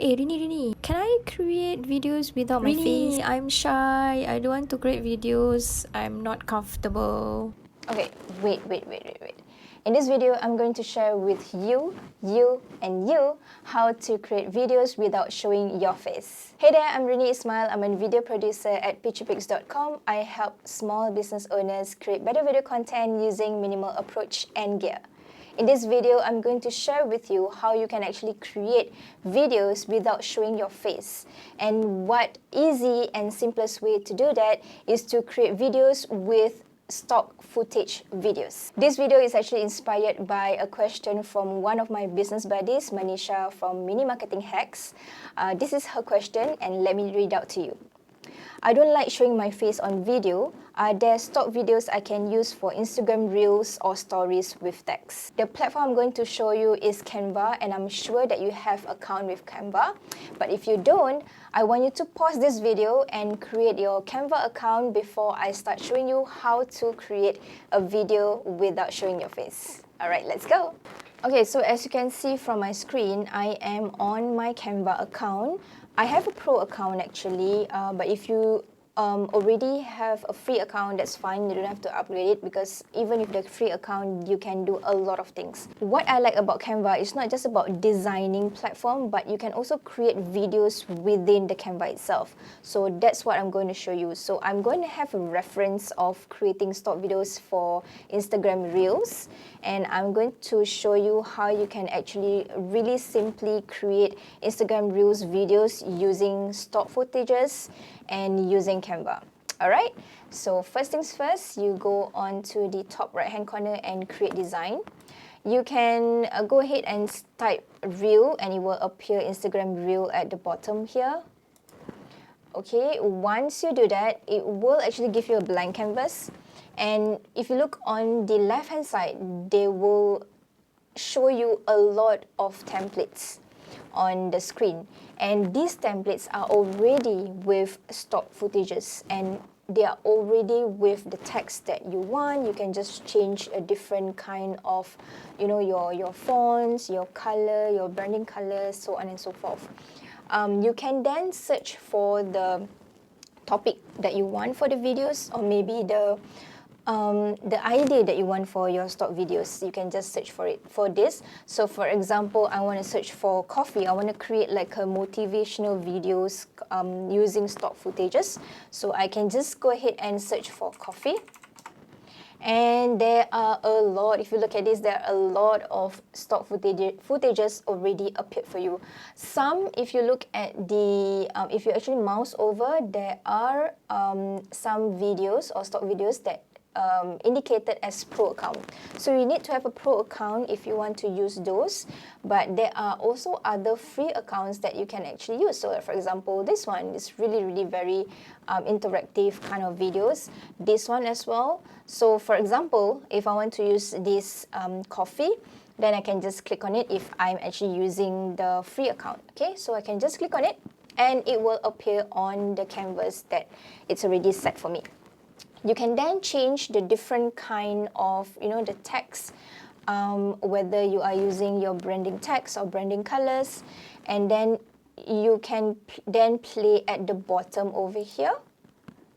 Rini, can I create videos without my face? I'm shy. I don't want to create videos. I'm not comfortable. Okay, wait. In this video, I'm going to share with you, and you how to create videos without showing your face. Hey there, I'm Rini Ismail. I'm a video producer at Pixabay.com. I help small business owners create better video content using minimal approach and gear. In this video, I'm going to share with you how you can actually create videos without showing your face. And what easy and simplest way to do that is to create videos with stock footage videos. This video is actually inspired by a question from one of my business buddies, Manisha from Mini Marketing Hacks. This is her question, and let me read out to you. I don't like showing my face on video. Are there stock videos I can use for Instagram Reels or Stories with text? The platform I'm going to show you is Canva, and I'm sure that you have an account with Canva. But if you don't, I want you to pause this video and create your Canva account before I start showing you how to create a video without showing your face. Alright, let's go! Okay, so as you can see from my screen, I am on my Canva account. I have a pro account actually, but if you already have a free account, that's fine. You don't have to upgrade it, because even with the free account, you can do a lot of things. What I like about Canva is not just about designing platform, but you can also create videos within the Canva itself. So that's what I'm going to show you. So I'm going to have a reference of creating stock videos for Instagram Reels, and I'm going to show you how you can actually really simply create Instagram Reels videos using stock footages and using Canva. Alright, so first things first, you go on to the top right hand corner and create design. You can go ahead and type Reel, and it will appear Instagram Reel at the bottom here. Okay, once you do that, it will actually give you a blank canvas. And if you look on the left hand side, they will show you a lot of templates on the screen, and these templates are already with stock footages, and they are already with the text that you want. You can just change a different kind of, your fonts, your color, your branding colors, so on and so forth. You can then search for the topic that you want for the videos, or maybe the idea that you want for your stock videos. You can just search for it for this. So for example, I want to search for coffee. I want to create like a motivational videos using stock footages. So I can just go ahead and search for coffee. And there are a lot, if you look at this, there are a lot of stock footages already appeared for you. Some, if you look at the, if you actually mouse over, there are some videos or stock videos that indicated as pro account. So you need to have a pro account if you want to use those, but there are also other free accounts that you can actually use. So for example, this one is really very interactive kind of videos. This one as well. So for example, if I want to use this coffee, then I can just click on it if I'm actually using the free account. Okay, so I can just click on it and it will appear on the canvas that it's already set for me. You can then change the different kind of, the text, whether you are using your branding text or branding colors, and then you can then play at the bottom over here.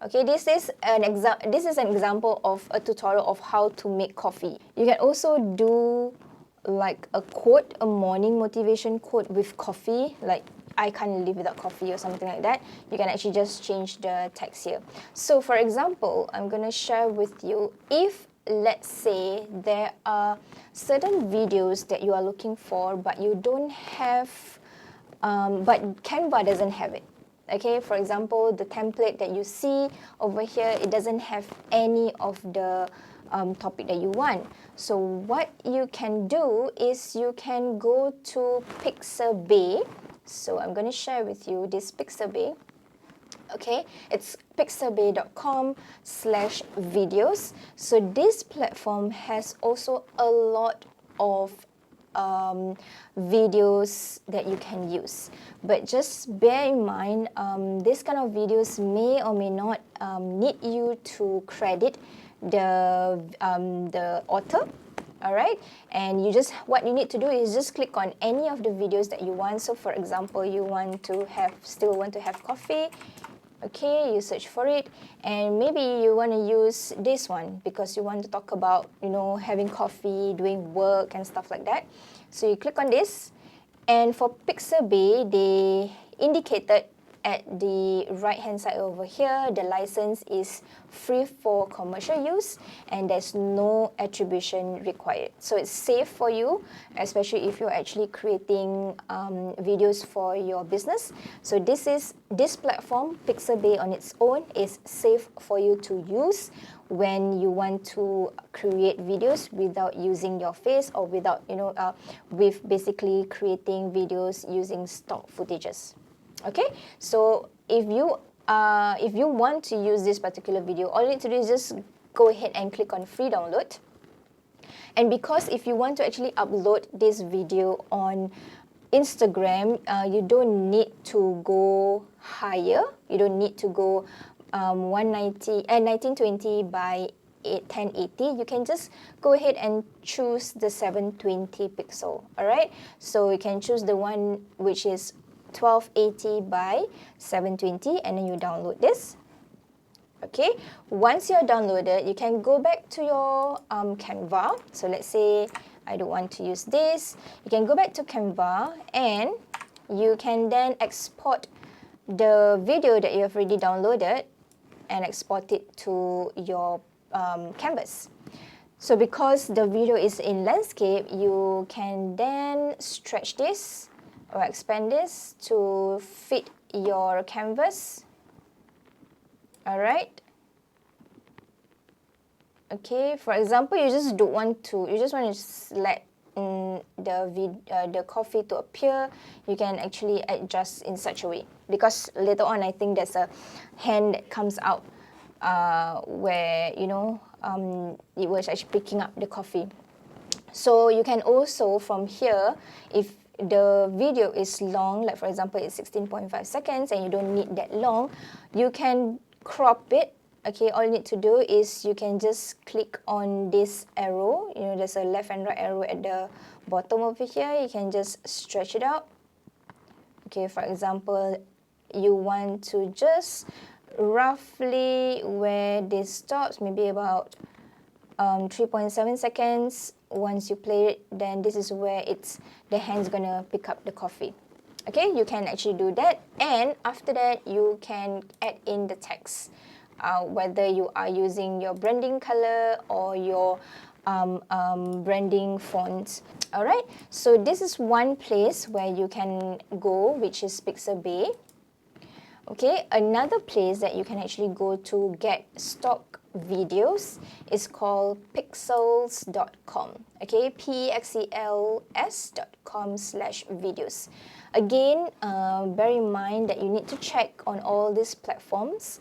Okay, this is an example of a tutorial of how to make coffee. You can also do like a quote, a morning motivation quote with coffee, like I can't live without coffee or something like that. You can actually just change the text here. So for example, I'm going to share with you, if let's say there are certain videos that you are looking for, but you don't have, but Canva doesn't have it. Okay, for example, the template that you see over here, it doesn't have any of the topic that you want. So what you can do is you can go to Pixabay. So I'm going to share with you this Pixabay. Okay, it's pixabay.com/videos. So this platform has also a lot of videos that you can use, but just bear in mind, this kind of videos may or may not need you to credit the author. Alright, and what you need to do is just click on any of the videos that you want. So for example, you still want to have coffee. Okay, you search for it, and maybe you want to use this one because you want to talk about, having coffee, doing work and stuff like that. So you click on this, and for Pixabay, they indicated at the right hand side over here, the license is free for commercial use and there's no attribution required. So it's safe for you, especially if you're actually creating videos for your business. So this platform, Pixabay on its own, is safe for you to use when you want to create videos without using your face or without, with basically creating videos using stock footages. Okay, so if you want to use this particular video, all you need to do is just go ahead and click on free download. And because if you want to actually upload this video on Instagram, you don't need to go higher. You don't need to go 1920 by 1080. You can just go ahead and choose the 720 pixel. All right, so you can choose the one which is 1280 by 720, and then you download this. Okay, once you're downloaded, you can go back to your Canva. So let's say I don't want to use this. You can go back to Canva and you can then export the video that you have already downloaded and export it to your canvas. So because the video is in landscape, you can then stretch this or expand this to fit your canvas. All right. Okay, for example, you just want to let the coffee to appear. You can actually adjust in such a way, because later on I think there's a hand that comes out where it was actually picking up the coffee. So you can also from here, if the video is long, like for example it's 16.5 seconds and you don't need that long, you can crop it. Okay, all you need to do is you can just click on this arrow. There's a left and right arrow at the bottom over here. You can just stretch it out. Okay, for example, you want to just roughly where this stops, maybe about 3.7 seconds. Once you play it, then this is where the hand's gonna pick up the coffee. Okay, you can actually do that, and after that you can add in the text, whether you are using your branding color or your branding font. All right, so this is one place where you can go, which is Pixabay. Okay, another place that you can actually go to get stock videos is called pixels.com. Okay, pexels.com/videos. Again, bear in mind that you need to check on all these platforms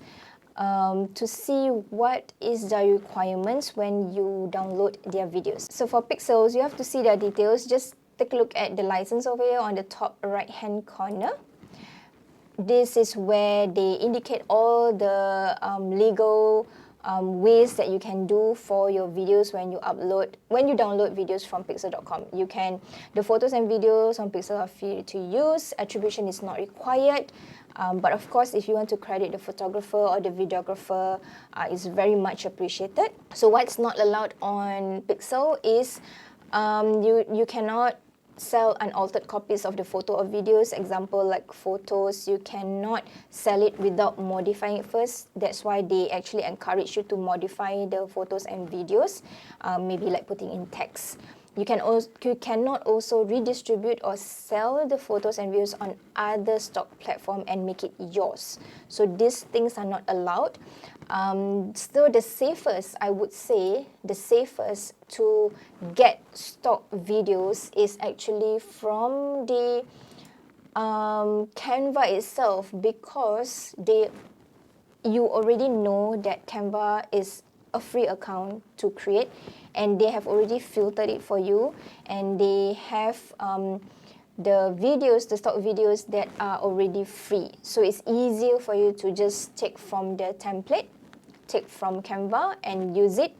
to see what is the requirements when you download their videos. So for Pixels, you have to see their details. Just take a look at the license over here on the top right hand corner. This is where they indicate all the legal ways that you can do for your videos when you download videos from pixel.com. The photos and videos on Pixel are free to use. Attribution is not required. But of course, if you want to credit the photographer or the videographer, it's very much appreciated. So what's not allowed on Pixel is you cannot sell unaltered copies of the photo or videos. Example, like photos, you cannot sell it without modifying it first. That's why they actually encourage you to modify the photos and videos, maybe like putting in text. You cannot also redistribute or sell the photos and videos on other stock platform and make it yours. So these things are not allowed. So the safest, I would say, to get stock videos is actually from the Canva itself, because you already know that Canva is a free account to create, and they have already filtered it for you, and they have the stock videos that are already free. So it's easier for you to just take from the template, take from Canva and use it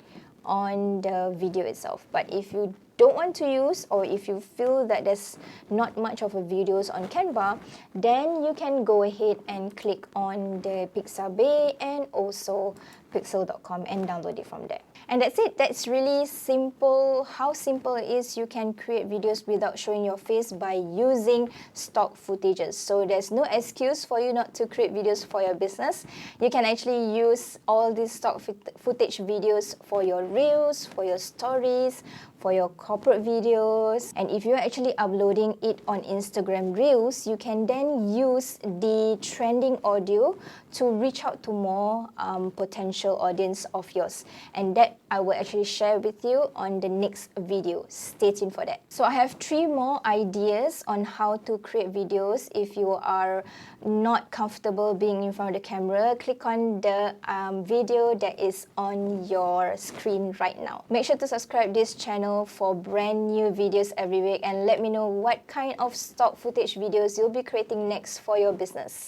on the video itself. But if you don't want to use, or if you feel that there's not much of a videos on Canva, then you can go ahead and click on the Pixabay and also pixel.com and download it from there. And that's it. That's really simple. How simple it is. You can create videos without showing your face by using stock footages. So there's no excuse for you not to create videos for your business. You can actually use all these stock footage videos for your reels, for your stories, for your corporate videos. And if you're actually uploading it on Instagram Reels, you can then use the trending audio to reach out to more potential audience of yours. And that I will actually share with you on the next video. Stay tuned for that. So I have 3 more ideas on how to create videos. If you are not comfortable being in front of the camera, click on the video that is on your screen right now. Make sure to subscribe this channel for brand new videos every week, and let me know what kind of stock footage videos you'll be creating next for your business.